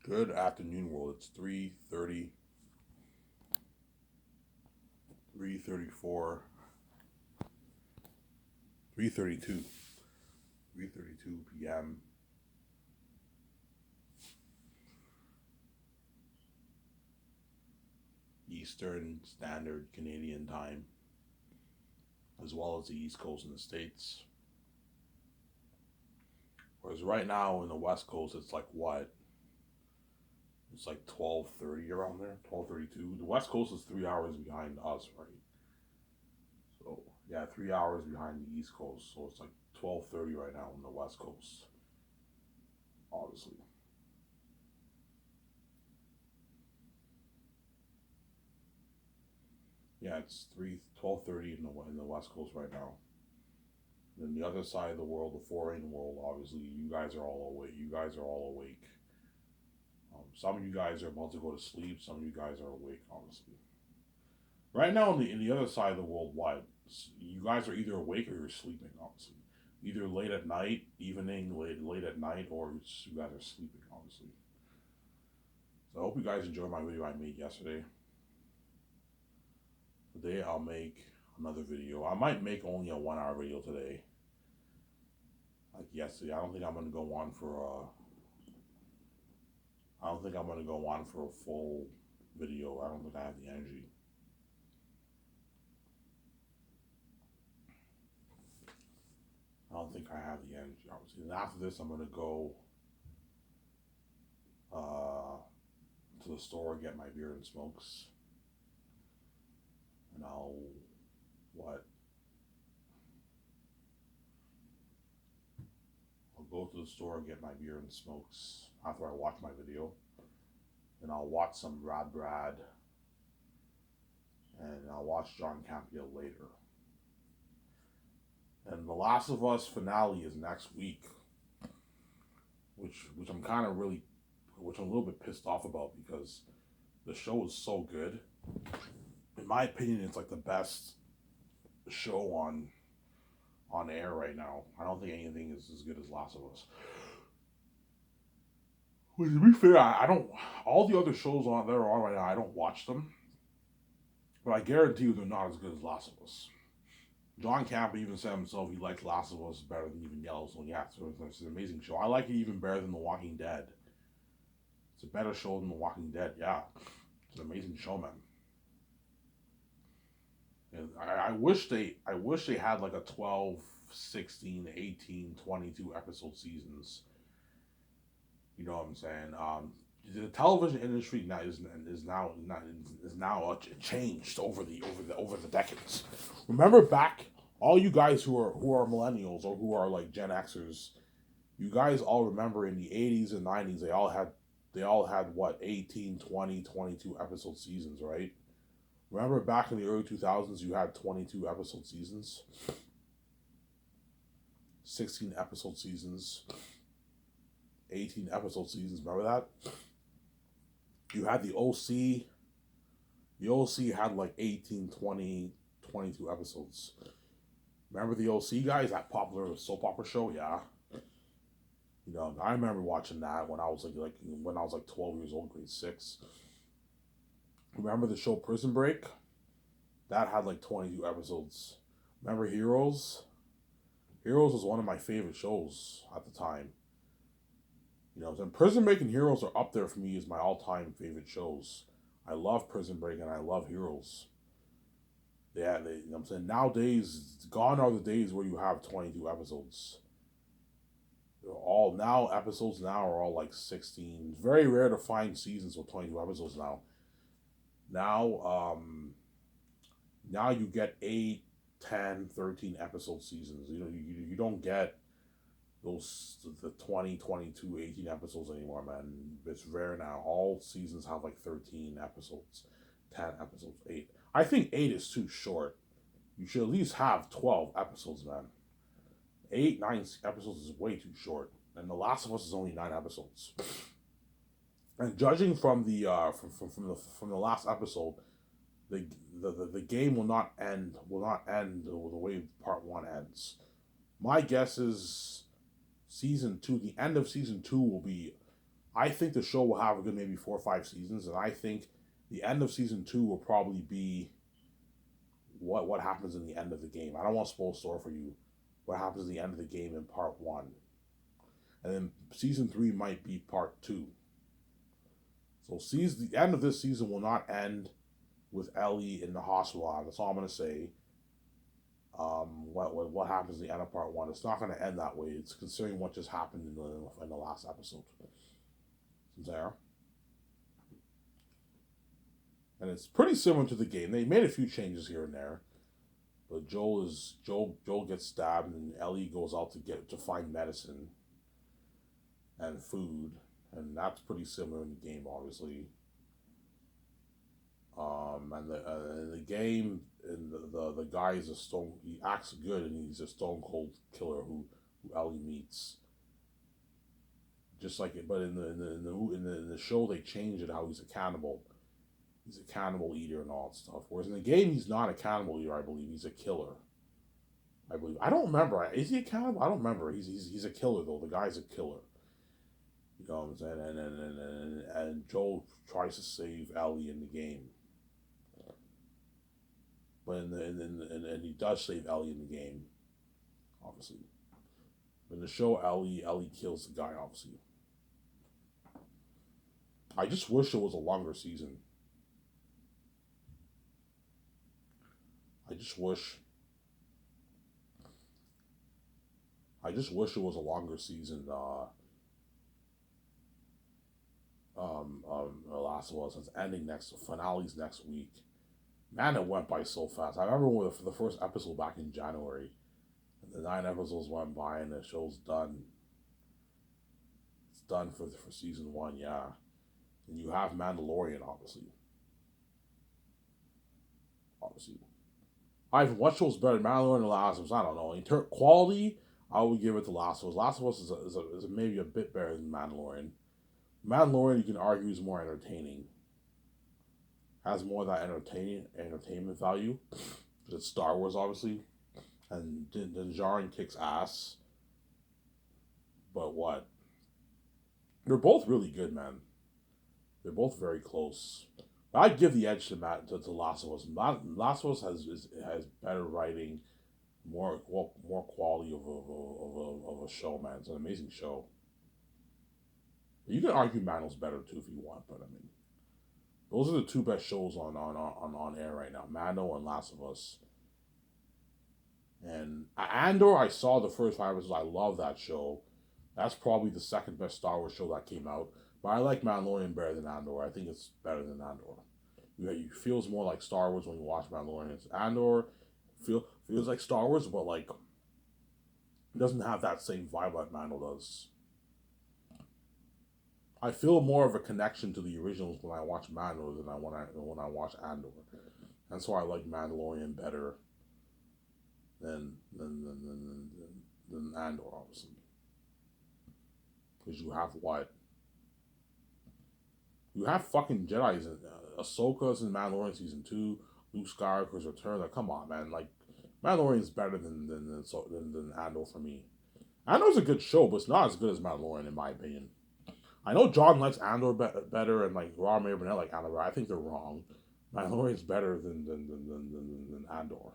Good afternoon, world. It's 3:30, 3:34, 3:32, 3:32 p.m. Eastern Standard Canadian Time, as well as the East Coast in the States. Whereas right now in the West Coast, it's like what? It's like 12:30 around there, 12:32. The West Coast is 3 hours behind us, right? So yeah, 3 hours behind the East Coast. So it's like 12:30 right now on the West Coast, obviously. Yeah, it's 12:30 in the West Coast right now. And then the other side of the world, the foreign world, obviously, you guys are all awake. You guys are all awake. Some of you guys are about to go to sleep. Some of you guys are awake, honestly. Right now, in the other side of the world, what? You guys are either awake or you're sleeping, honestly. Either late at night, evening, late at night, or you guys are sleeping, honestly. So I hope you guys enjoyed my video I made yesterday. Today I'll make another video. I might make only a 1 hour video today. Like yesterday, I don't think I'm gonna go on for I don't think I'm gonna go on for a full video. I don't think I have the energy. I don't think I have the energy, obviously. And after this, I'm gonna go uh, to the store, get my beer and smokes, and what? I'll go to the store, get my beer and smokes after I watch my video, and I'll watch some Brad, and I'll watch John Campbell later. And The Last of Us finale is next week, which I'm kind of really, which I'm a little bit pissed off about because the show is so good. In my opinion, it's like the best show on air right now. I don't think anything is as good as Last of Us. Well, to be fair, I don't. All the other shows on that are on right now, I don't watch them, but I guarantee you they're not as good as Last of Us. John Campbell even said himself he likes Last of Us better than even Yellowstone. Yeah, so it's an amazing show. I like it even better than The Walking Dead. It's a better show than The Walking Dead. Yeah, it's an amazing show, man. And I wish they had like a 12, 16, 18, 22 episode seasons. You know what I'm saying? The television industry now is now changed over the decades. Remember back, all you guys who are millennials or who are like Gen Xers, you guys all remember in the 80s and 90s they all had what 18, 20, 22 episode seasons, right? Remember back in the early 2000s you had 22 episode seasons, 16 episode seasons, 18 episode seasons. Remember that? You had the OC. The OC had like 18, 20, 22 episodes. Remember the OC guys, that popular soap opera show? Yeah. You know, I remember watching that when I was like 12 years old, grade 6. Remember the show Prison Break? That had like 22 episodes. Remember Heroes? Heroes was one of my favorite shows at the time. You know, and Prison Break and Heroes are up there for me as my all-time favorite shows. I love Prison Break and I love Heroes. Yeah, you know what I'm saying? Nowadays, gone are the days where you have 22 episodes. They're all now episodes now are all like 16. It's very rare to find seasons with 22 episodes now. Now, now you get 8, 10, 13 episode seasons. You know, you don't get those the 20, 22, 18 episodes anymore, man. It's rare now. All seasons have like 13 episodes, 10 episodes, 8. I think 8 is too short. You should at least have 12 episodes, man. 8, 9 episodes is way too short. And The Last of Us is only 9 episodes. And judging from the from the last episode, the game will not end the way part 1 ends. My guess is season 2, the end of season 2 will be, I think the show will have a good maybe 4 or 5 seasons, and I think the end of season 2 will probably be what happens in the end of the game. I don't want to spoil the story for you. What happens in the end of the game in part 1, and then season 3 might be part 2. So the end of this season will not end with Ellie in the hospital. That's all I'm gonna say. What happens in the end of part 1? It's not gonna end that way. It's considering what just happened in the last episode. There, and it's pretty similar to the game. They made a few changes here and there, but Joel gets stabbed, and Ellie goes out to find medicine and food, and that's pretty similar in the game, obviously. And the game, and the guy is he acts good, and he's a stone cold killer who Ellie meets. Just like it, but in the show they changed it how he's a cannibal. He's a cannibal eater and all that stuff. Whereas in the game he's not a cannibal eater. I believe he's a killer. I believe. I don't remember. Is he a cannibal? I don't remember. He's a killer though. The guy's a killer. You know what I'm saying? And Joel tries to save Ellie in the game. But and he does save Ellie in the game, obviously. But in the show, Ellie kills the guy, obviously. I just wish it was a longer season. I just wish it was a longer season. The Last of Us. It's ending finale's next week. Man, it went by so fast. I remember when the first episode back in January, and the 9 episodes went by, and the show's done. It's done for season 1, yeah. And you have Mandalorian, obviously. What show's better, Mandalorian or Last of Us? I don't know. In quality, I would give it to Last of Us. Last of Us is maybe a bit better than Mandalorian. Mandalorian, you can argue, is more entertaining. Has more of that entertainment value. It's Star Wars, obviously. And Din Djarin kicks ass. But what? They're both really good, man. They're both very close. But I'd give the edge to Last of Us. Last of Us has better writing, more quality of a show, man. It's an amazing show. You can argue Mando's better too if you want, but I mean, those are the 2 best shows on air right now: Mando and Last of Us. And Andor, I saw the first 5 episodes. I love that show. That's probably the 2nd best Star Wars show that came out. But I like Mandalorian better than Andor. I think it's better than Andor. It feels more like Star Wars when you watch Mandalorian. Andor feels like Star Wars, but like it doesn't have that same vibe like Mando does. I feel more of a connection to the originals when I watch Mando than when I watch Andor. That's why I like Mandalorian better than Andor, obviously. Because you have what? You have fucking Jedi's in Ahsoka's in Mandalorian season 2. Luke Skywalker's return. Like, come on, man. Like, Mandalorian's better than Andor for me. Andor's a good show, but it's not as good as Mandalorian in my opinion. I know John likes Andor better, and like Rob Mayer Burnett like Andor. I think they're wrong. Mandalorian's better than Andor.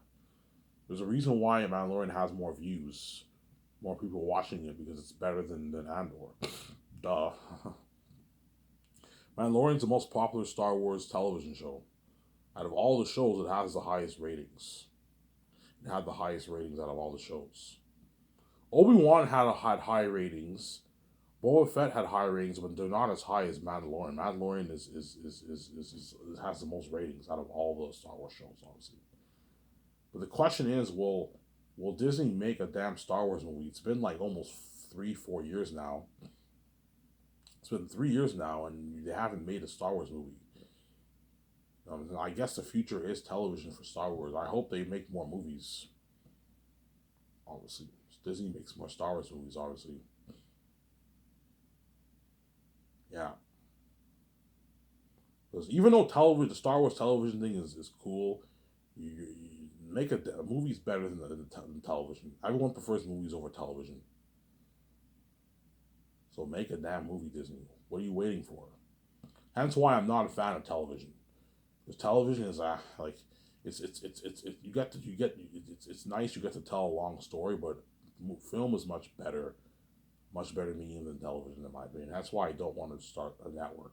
There's a reason why Mandalorian has more views, more people watching it, because it's better than Andor. Duh. Mandalorian's the most popular Star Wars television show. Out of all the shows, it has the highest ratings. It had the highest ratings out of all the shows. Obi-Wan had high ratings. Boba Fett had high ratings, but they're not as high as Mandalorian. Mandalorian has the most ratings out of all those Star Wars shows, obviously. But the question is, will Disney make a damn Star Wars movie? It's been like almost 3-4 years now. It's been 3 years now, and they haven't made a Star Wars movie. I guess the future is television for Star Wars. I hope they make more movies. Obviously, Disney makes more Star Wars movies, obviously. Yeah. Because even though the Star Wars television thing is cool, you make a movie's better than television. Everyone prefers movies over television. So make a damn movie, Disney. What are you waiting for? Hence why I'm not a fan of television. Because television is like it's it's nice, you get to tell a long story, but film is much better medium than television in my opinion. That's why I don't want to start a network.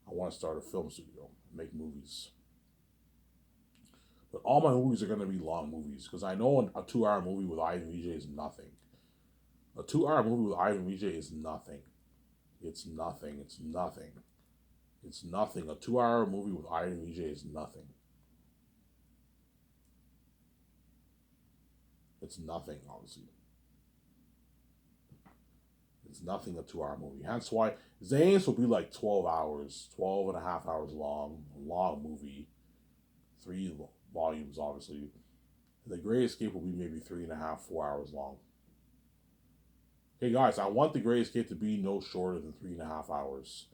I want to start a film studio, make movies. But all my movies are going to be long movies because I know a 2 hour movie with Ivan VJ is nothing. A 2 hour movie with Ivan VJ is nothing. It's nothing. It's nothing. It's nothing. A 2 hour movie with Ivan VJ is nothing. It's nothing, obviously. It's nothing, a 2 hour movie. Hence why Zane's will be like 12 hours, 12 and a half hours long, a long movie. 3 volumes, obviously. The Great Escape will be maybe 3.5, 4 hours long. Hey guys, I want The Great Escape to be no shorter than 3.5 hours.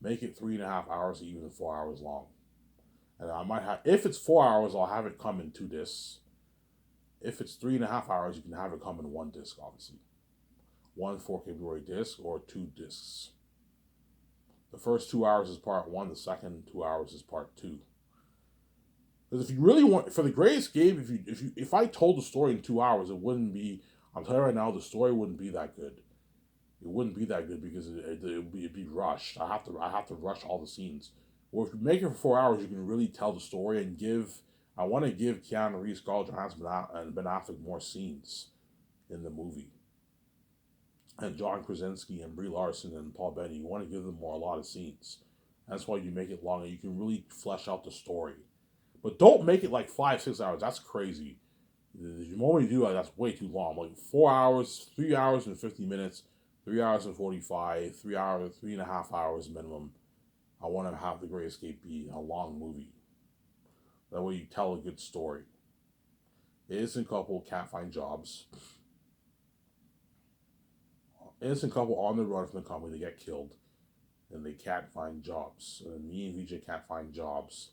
Make it 3.5 hours, even 4 hours long. And I might have, if it's 4 hours, I'll have it come in 2 discs. If it's 3.5 hours, you can have it come in 1 disc, obviously. One 4K Blu-ray disc or 2 discs. The first 2 hours is part 1. The second 2 hours is part 2. Because if you really want, for The Great Escape, if I told the story in 2 hours, it wouldn't be. I'm telling you right now, the story wouldn't be that good. It wouldn't be that good because it'd be rushed. I have to rush all the scenes. Or if you make it for 4 hours, you can really tell the story and give. I want to give Keanu Reeves, Scarlett Johansson, and Ben Affleck more scenes in the movie. And John Krasinski and Brie Larson and Paul Bettany, you want to give them a lot of scenes. That's why you make it longer. You can really flesh out the story. But don't make it like 5-6 hours. That's crazy. The moment you do that, that's way too long. Like 4 hours, 3 hours and 50 minutes, 3 hours and 45, 3 hours, 3.5 hours minimum. I want to have The Great Escape be a long movie. That way you tell a good story. Innocent couple can't find jobs. Innocent couple on the run from the company, they get killed. And they can't find jobs. And me and VJ can't find jobs.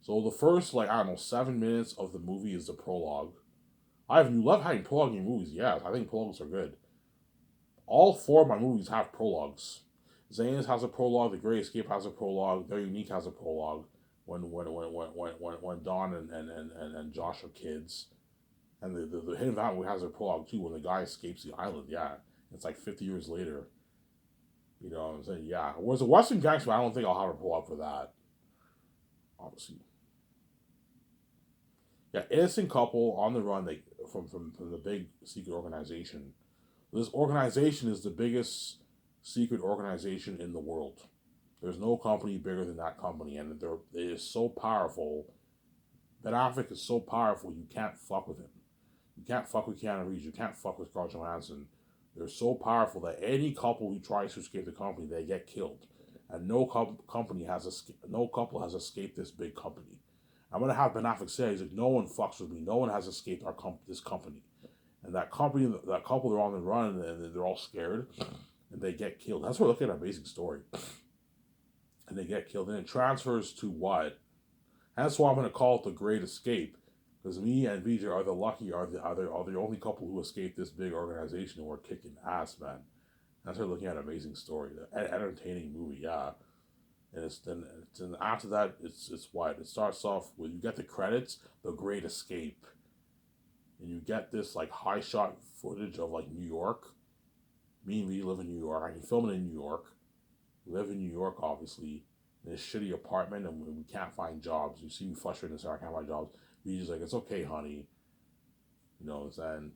So the first, 7 minutes of the movie is the prologue. You love having prologue in movies. Yeah, I think prologues are good. All 4 of my movies have prologues. Zane's has a prologue. The Great Escape has a prologue. They're Unique has a prologue. When Dawn and Josh are kids, and the Hidden Valley has a prologue too. When the guy escapes the island, yeah, it's like 50 years later. You know what I'm saying? Yeah. Whereas the Western Gangster, I don't think I'll have a prologue for that. Obviously. Yeah, innocent couple on the run. They from the big secret organization. This organization is the biggest secret organization in the world. There's no company bigger than that company, and it is so powerful. Ben Affleck is so powerful, you can't fuck with him. You can't fuck with Keanu Reeves. You can't fuck with Scarlett Johansson. They're so powerful that any couple who tries to escape the company, they get killed. And no couple has escaped this big company. I'm gonna have Ben Affleck say, he's like, no one fucks with me. No one has escaped this company. And that couple, they're on the run and they're all scared, and they get killed. That's what we're looking at a basic story. And they get killed, and it transfers to what? And that's why I'm gonna call it The Great Escape, because me and VJ are the only couple who escaped this big organization, and we're kicking ass, man. That's what we're looking at an amazing story, an entertaining movie, yeah. And after that, it's what it starts off with. You get the credits, The Great Escape, and you get this like high shot footage of like New York. Me and me live in New York. I can film it in New York. We live in New York, obviously, in a shitty apartment, and we can't find jobs. You see me frustrated and say I can't find jobs. He's just like, it's okay, honey. You know, and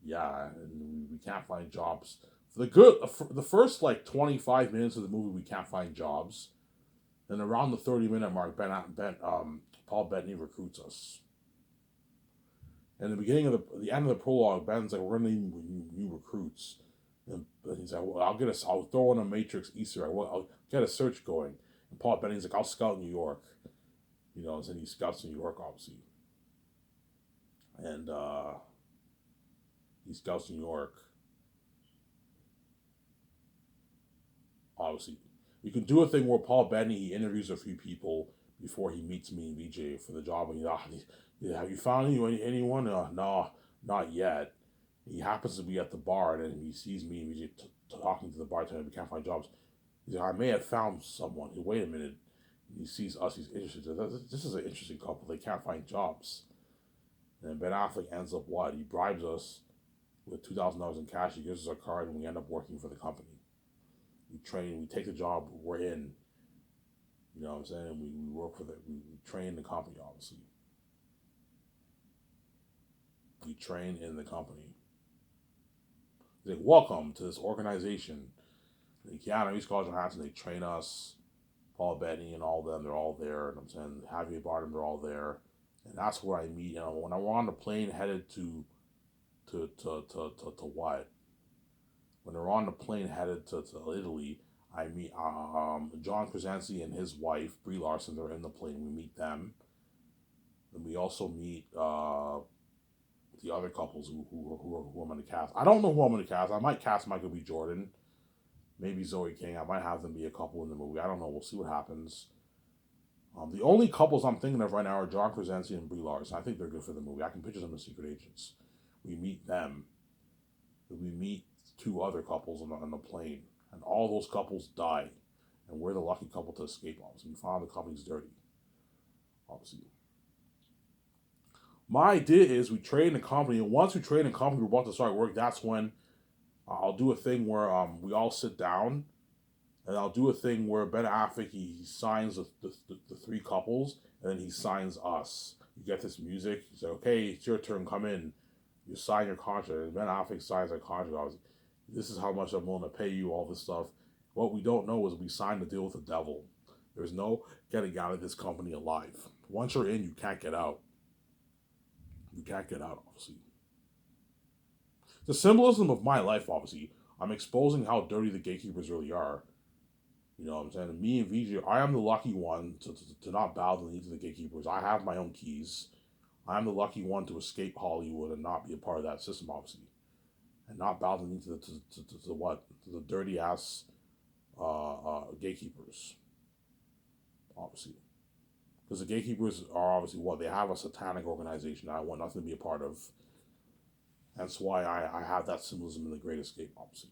yeah, and we can't find jobs. For the first like 25 minutes of the movie, we can't find jobs. Then around the 30-minute mark, Paul Bettany recruits us. And the beginning of the end of the prologue, Ben's like, we're gonna need new recruits. And he's like, well, I'll throw in a Matrix Easter egg. I'll get a search going. And Paul Bettany's like, I'll scout New York. You know, and he scouts New York, obviously. And he scouts New York. Obviously, you can do a thing where Paul Bettany, he interviews a few people before he meets me and VJ for the job. And have you found anyone? No, not yet. He happens to be at the bar, and then he sees me and he's talking to the bartender. We can't find jobs. He's like, I may have found someone. Wait a minute. He sees us. He's interested. This is an interesting couple. They can't find jobs. And Ben Affleck ends up what? He bribes us with $2,000 in cash. He gives us a card, and we end up working for the company. We train. We take the job. We're in. You know what I'm saying? We work for we train the company, obviously. We train in the company. He's like, welcome to this organization. And Keanu Reeves, Scarlett Johansson, they train us. Paul Bettany and all of them, they're all there. And I'm saying, Javier Bardem, they're all there. And that's where I meet. You know, when I'm on the plane headed to what? When they're on the plane headed to Italy, I meet John Krasinski and his wife, Brie Larson. They're in the plane. We meet them. And we also meet the other couples who I'm going to cast. I don't know who I'm going to cast. I might cast Michael B. Jordan. Maybe Zoe King. I might have them be a couple in the movie. I don't know. We'll see what happens. The only couples I'm thinking of right now are John Krasinski and Brie Larson. I think they're good for the movie. I can picture them as secret agents. We meet them. We meet two other couples on the plane. And all those couples die. And we're the lucky couple to escape, obviously. We found the company's dirty. Obviously. My idea is we trade in the company. And once we trade in the company, we're about to start work. That's when I'll do a thing where we all sit down. And I'll do a thing where Ben Affleck, he signs the three couples, and then he signs us. You get this music. You say, okay, it's your turn, come in. You sign your contract. And Ben Affleck signs our contract. This is how much I'm willing to pay you, all this stuff. What we don't know is we signed a deal with the devil. There's no getting out of this company alive. Once you're in, you can't get out. You can't get out, obviously. The symbolism of my life, obviously. I'm exposing how dirty the gatekeepers really are. You know what I'm saying? Me and VJ, I am the lucky one to not bow the knee to the gatekeepers. I have my own keys. I'm the lucky one to escape Hollywood and not be a part of that system, obviously. And not bow the knee to what? To the dirty ass gatekeepers. Obviously. Because the gatekeepers are obviously what? They have a satanic organization that I want nothing to be a part of. That's why I have that symbolism in The Great Escape, obviously.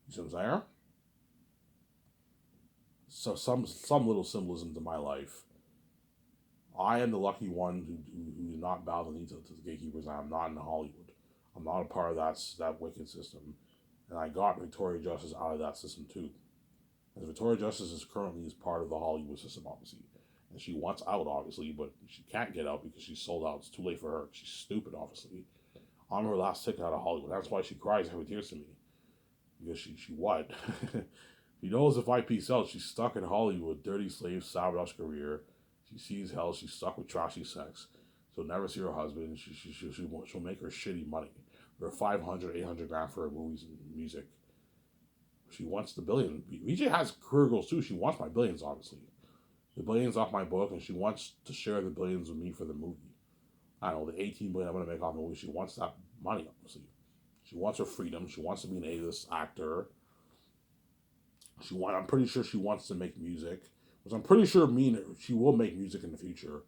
You see what I'm saying? So some little symbolism to my life. I am the lucky one who did not bow the knee to the gatekeepers. I am not in Hollywood. I'm not a part of that wicked system. And I got Victoria Justice out of that system too. And Victoria Justice is currently part of the Hollywood system, obviously. And she wants out, obviously, but she can't get out because she's sold out. It's too late for her. She's stupid, obviously. I'm her last ticket out of Hollywood. That's why she cries every tears to me. Because she what? She knows if I peace out, she's stuck in Hollywood, dirty slave, sabotage career. She sees hell, she's stuck with trashy sex. She'll never see her husband. She'll make her shitty money. Her 500, 800 grand for her movies and music. She wants the billion. VJ has career goals too. She wants my billions, obviously. The billions off my book, and she wants to share the billions with me for the movie. I don't know, the 18 billion I'm going to make off the movie. She wants that money, obviously. She wants her freedom. She wants to be an A-list actor. I'm pretty sure she wants to make music, which I'm pretty sure she will make music in the future.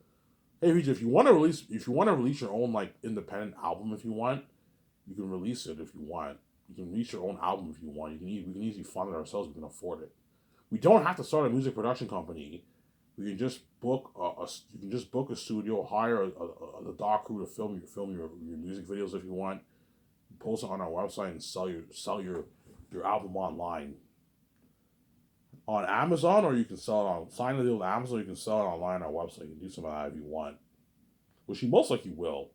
Hey, VJ, if you want to release your own like independent album, if you want, you can release it if you want. You can release your own album if you want. We can easily fund it ourselves. We can afford it. We don't have to start a music production company. We can just book a studio, hire a doc crew to film your music videos if you want. Post it on our website and sell your album online. On Amazon, or you can sell it on sign a deal with Amazon. You can sell it online on our website. You can do some of that if you want, which she most likely will,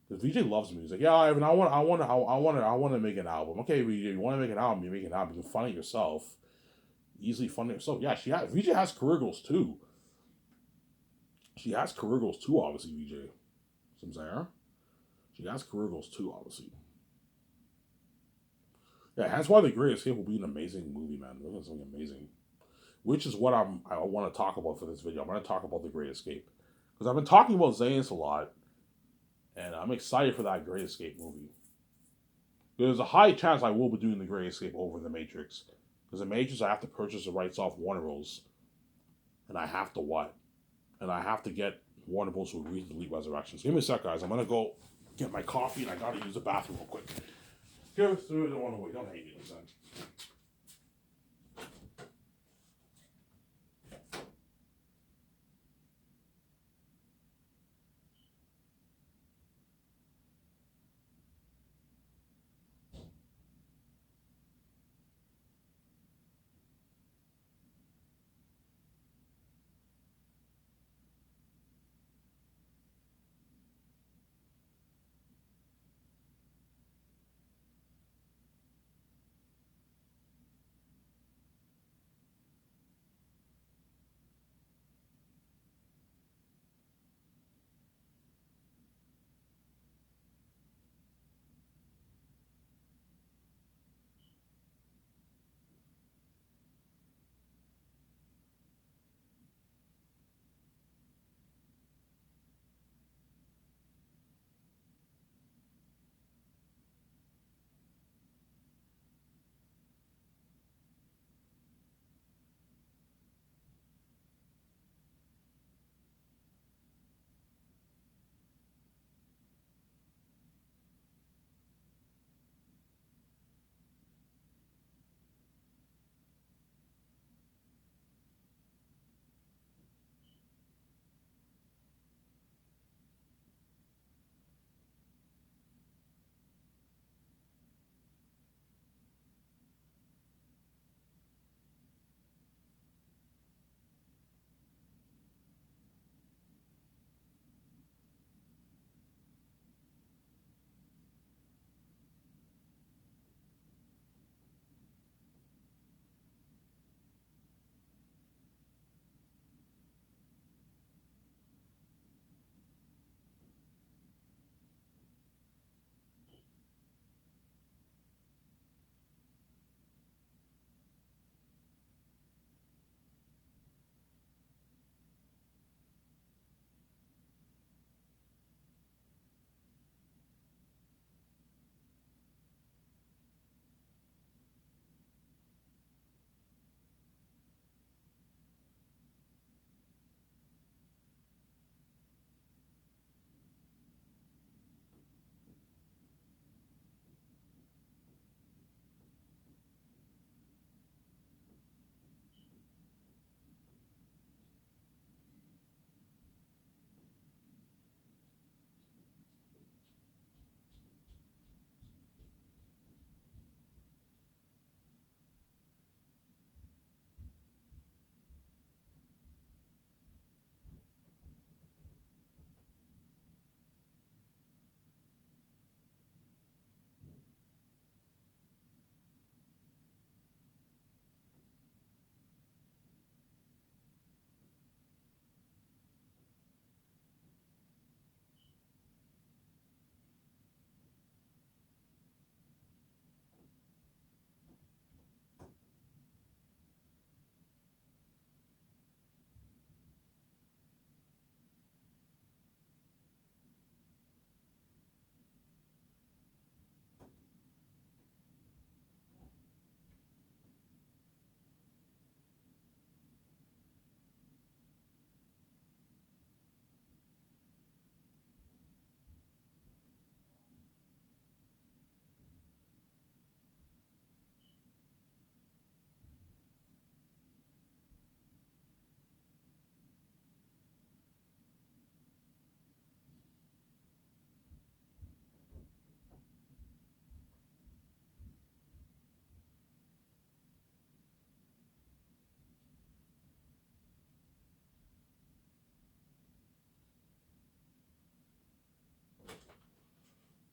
because VJ loves music. Yeah, Ivan, I want to make an album. Okay, VJ, you want to make an album? You make an album. You can fund it yourself. Easily fund it yourself. Yeah, VJ has career goals too. She has career goals too, obviously. VJ, some saying she has career goals too, obviously. Yeah, that's why The Great Escape will be an amazing movie, man. It's something amazing. Which is what I want to talk about for this video. I'm going to talk about The Great Escape. Because I've been talking about Zayas a lot. And I'm excited for that Great Escape movie. There's a high chance I will be doing The Great Escape over The Matrix. Because The Matrix, I have to purchase the rights off Warner Bros. And I have to what? And I have to get Warner Bros. To agree to delete Resurrections. Give me a sec, guys. I'm going to go get my coffee and I gotta use the bathroom real quick. Here, so I don't want to wait. Don't hate me, son.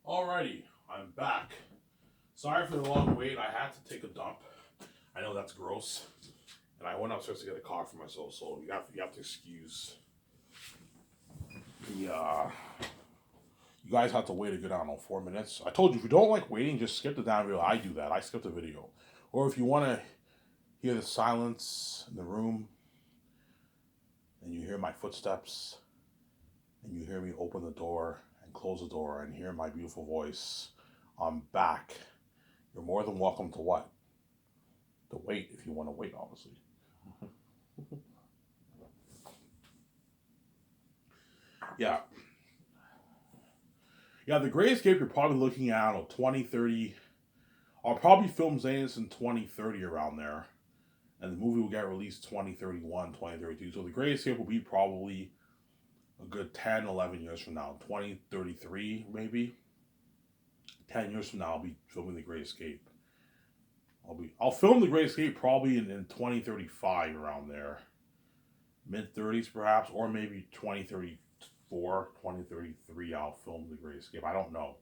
Alrighty, I'm back. Sorry for the long wait. I had to take a dump. I know that's gross, and I went upstairs to get a car for myself. So you have to excuse the. You guys have to wait a good, I don't know, 4 minutes. I told you if you don't like waiting, just skip the down video. I do that. I skip the video, or if you want to hear the silence in the room, and you hear my footsteps, and you hear me open the door and close the door, and hear my beautiful voice, I'm back. You're more than welcome to what? To wait if you want to wait, obviously. Yeah. Yeah, The Great Escape, you're probably looking at, I don't know, 2030. I'll probably film Zanus in 2030 around there. And the movie will get released 2031, 2032. So The Great Escape will be probably a good 10, 11 years from now. 2033, maybe. 10 years from now, I'll be filming The Great Escape. I'll film The Great Escape probably in 2035 around there. Mid 30s perhaps, or maybe 2034, 2033 I'll film The Great Escape. I don't know.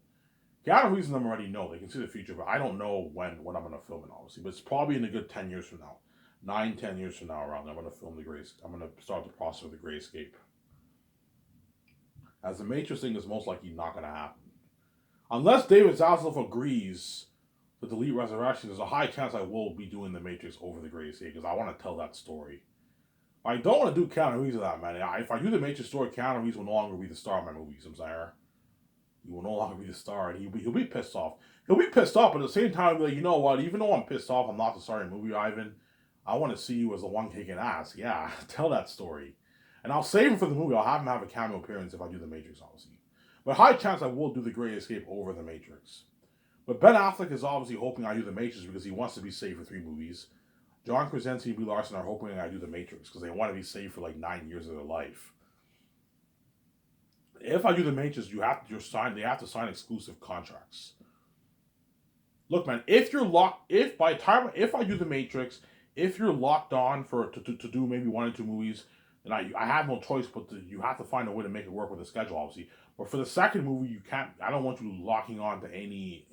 Keanu Reeves and them already know. They can see the future, but I don't know when I'm going to film it, obviously. But it's probably in a good 10 years from now. 9, 10 years from now around there, I'm going to film The Great Escape. I'm going to start the process of The Great Escape. As the Matrix thing is most likely not going to happen. Unless David Zaslav agrees to delete Resurrection, there's a high chance I will be doing The Matrix over The Great Escape because I want to tell that story. I don't want to do Keanu Reeves of that, man. If I do The Matrix story, Keanu Reeves will no longer be the star of my movies, I'm sorry. He will no longer be the star, and he'll be pissed off. He'll be pissed off, but at the same time, like, you know what? Even though I'm pissed off, I'm not the star of the movie, Ivan. I want to see you as the one kicking ass. Yeah, tell that story. And I'll save him for the movie. I'll have him have a cameo appearance if I do The Matrix, obviously. But high chance I will do The Great Escape over The Matrix. But Ben Affleck is obviously hoping I do The Matrix because he wants to be safe for 3 movies. John Krasinski and Brie Larson are hoping I do The Matrix because they want to be safe for like 9 years of their life. If I do The Matrix, they have to sign exclusive contracts. Look, man, if I do The Matrix, if you're locked on to do maybe 1 or 2 movies, then I have no choice but you have to find a way to make it work with the schedule, obviously. But for the second movie, you can't. I don't want you locking on to any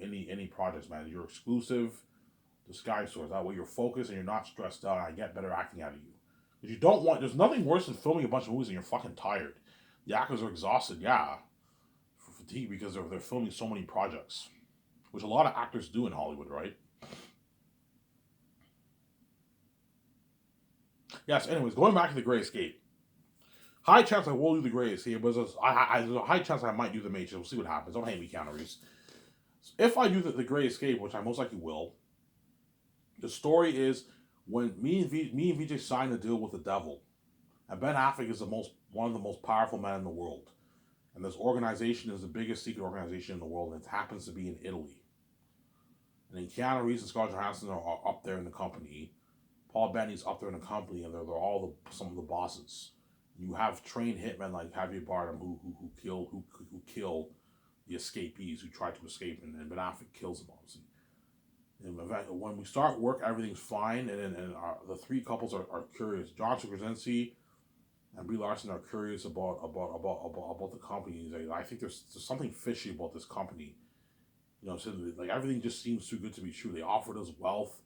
projects, man. You're exclusive to Sky Source. That way you're focused and you're not stressed out. And I get better acting out of you. Because you don't want. There's nothing worse than filming a bunch of movies and you're fucking tired. The actors are exhausted, yeah, for fatigue because they're filming so many projects, which a lot of actors do in Hollywood, right? Yes. Anyways, going back to The Great Escape. High chance I will do The Great Escape, but there's a high chance I might do The Matrix. We'll see what happens. Don't hate me, Keanu Reeves. If I do the Great Escape, which I most likely will, the story is when me and VJ signed a deal with the devil, and Ben Affleck is one of the most powerful men in the world, and this organization is the biggest secret organization in the world, and it happens to be in Italy. And then Keanu Reeves and Scarlett Johansson are up there in the company. Paul Bettany's up there in the company, and they're all some of the bosses. You have trained hitmen like Javier Bardem who kill the escapees who try to escape, and Ben Affleck kills them, obviously. And when we start work, everything's fine, and the 3 couples are curious. John Krasinski and Brie Larson are curious about the company. I think there's something fishy about this company. You know, so like everything just seems too good to be true. They offered us wealth,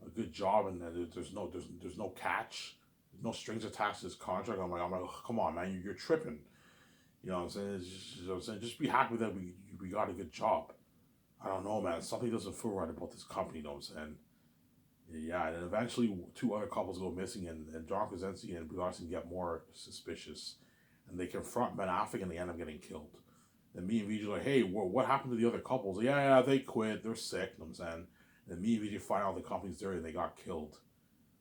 a good job, and there's no catch. No strings attached to this contract. I'm like, oh, come on, man, you're tripping. You know what I'm saying? Just be happy that we got a good job. I don't know, man. Something doesn't feel right about this company, you know what I'm saying? Yeah, and then eventually 2 other couples go missing, and John Krasinski and Brie Larson get more suspicious, and they confront Ben Affleck, and they end up getting killed. And me and VJ are like, hey, what happened to the other couples? Yeah, they quit. They're sick, you know what I'm saying? And me and VJ find out the company's dirty, and they got killed.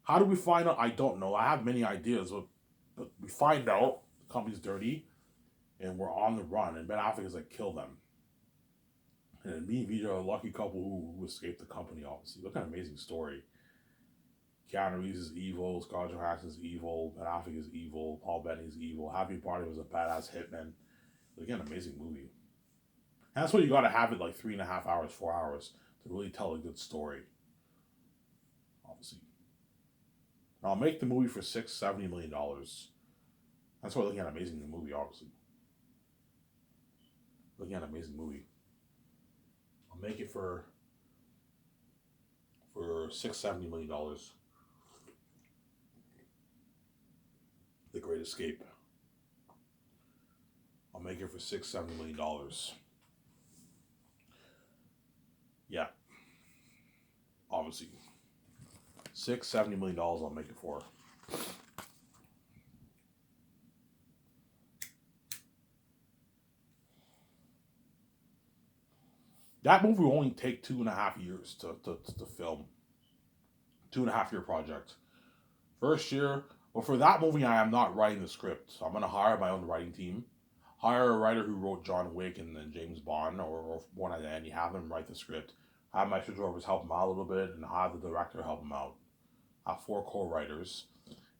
How do we find out? I don't know. I have many ideas, but we find out the company's dirty, and we're on the run. And Ben Affleck is like, kill them. And me and Vijay are a lucky couple who escaped the company, obviously. Look at an amazing story. Keanu Reeves is evil, Scarlett Johansson is evil, Ben Affleck is evil, Paul Bettany is evil, Javier Bardem was a badass hitman. Again, amazing movie. And that's what you got to have it like 3.5 hours, 4 hours to really tell a good story. Obviously. I'll make the movie for $670 million. That's why looking at an amazing movie, obviously. Looking at an amazing movie. I'll make it for $670 million. The Great Escape. I'll make it for $670 million. Yeah. Obviously. $670 million I'll make it for. That movie will only take 2.5 years to film. 2.5 year project. First year, but for that movie I am not writing the script. So I'm going to hire my own writing team. Hire a writer who wrote John Wick and then James Bond or one of that, and you have them write the script. Have my photographers help them out a little bit, and have the director help them out. Have four co-writers,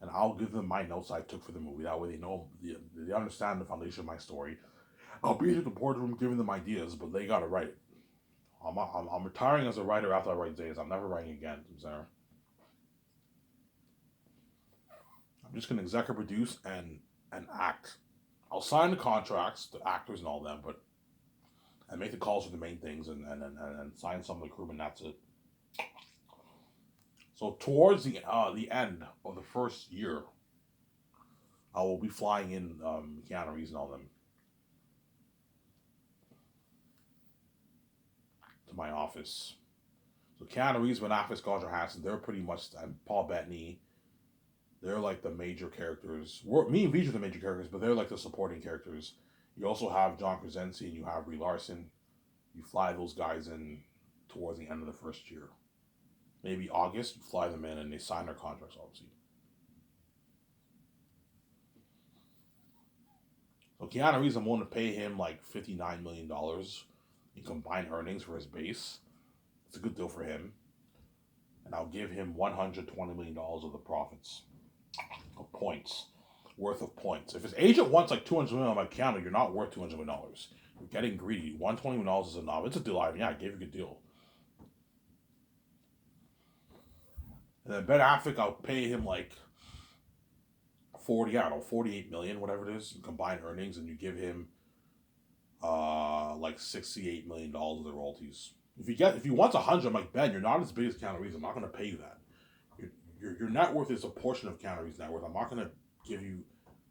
and I'll give them my notes I took for the movie. That way they know, they understand the foundation of my story. I'll be in the boardroom giving them ideas, but they gotta write it. I'm retiring as a writer after I write Days. I'm never writing again, Sarah. I'm just gonna executive produce and act. I'll sign the contracts, the actors and all them, but and make the calls for the main things and sign some of the crewmen. That's it. So towards the end of the first year, I will be flying in Keanu Reeves and all them to my office. So Keanu Reeves, Ben Affleck, Scarlett Johansson, they're pretty much, and Paul Bettany, they're like the major characters. Me and Vij are the major characters, but they're like the supporting characters. You also have John Krasinski and you have Brie Larson. You fly those guys in towards the end of the first year. Maybe August, you fly them in and they sign their contracts, obviously. So Keanu Reeves, I'm willing to pay him like $59 million in combined earnings for his base. It's a good deal for him. And I'll give him $120 million of the profits. Of points. Worth of points. If his agent wants like $200 million on my counter, you're not worth $200 million. You're getting greedy. $120 million is enough. It's a deal. I gave you a good deal. And then Ben Affleck, I'll pay him like 48 million, whatever it is, in combined earnings, and you give him like $68 million of the royalties. If he wants 100, I'm like, Ben, you're not as big as Keanu Reeves. I'm not going to pay you that. Your net worth is a portion of Keanu Reeves' net worth. I'm not going to give you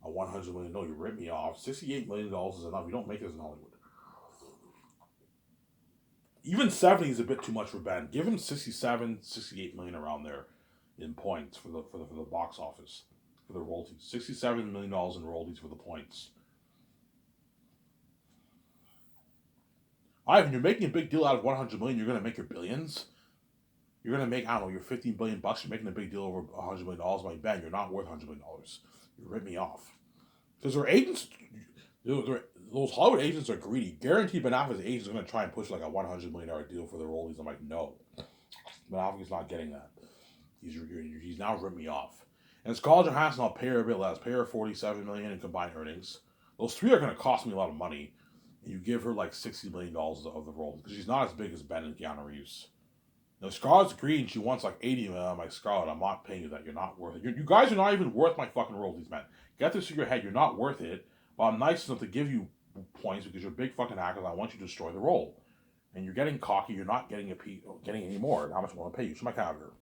a $100 million. No, you rip me off. $68 million is enough. You don't make this in Hollywood. Even 70 is a bit too much for Ben. Give him 67, 68 million around there in points for the box office, for the royalties. $67 million in royalties for the points. Ivan, you're making a big deal out of 100 million. You're going to make your billions. You're going to make, I don't know, your 15 billion bucks. You're making a big deal over $100 million. My Ben, you're not worth $100 million. You rip me off. Because their agents, those Hollywood agents are greedy. Guaranteed Ben Affleck's agent is going to try and push like a $100 million deal for the royalties. I'm like, no. Ben Affleck's not getting that. He's now ripped me off. And Scarlett Johansson, I'll pay her a bit less. Pay her $47 million in combined earnings. Those three are going to cost me a lot of money. And you give her like $60 million of the role because she's not as big as Ben and Keanu Reeves. Now Scarlett's green. She wants like 80 million. I'm like, Scarlett, I'm not paying you that. You're not worth it. You guys are not even worth my fucking royalties, man. Get this in your head. You're not worth it. But I'm nice enough to give you points because you're big fucking actors. I want you to destroy the role. And you're getting cocky. You're not getting any more. How much I want to pay you? So my counter.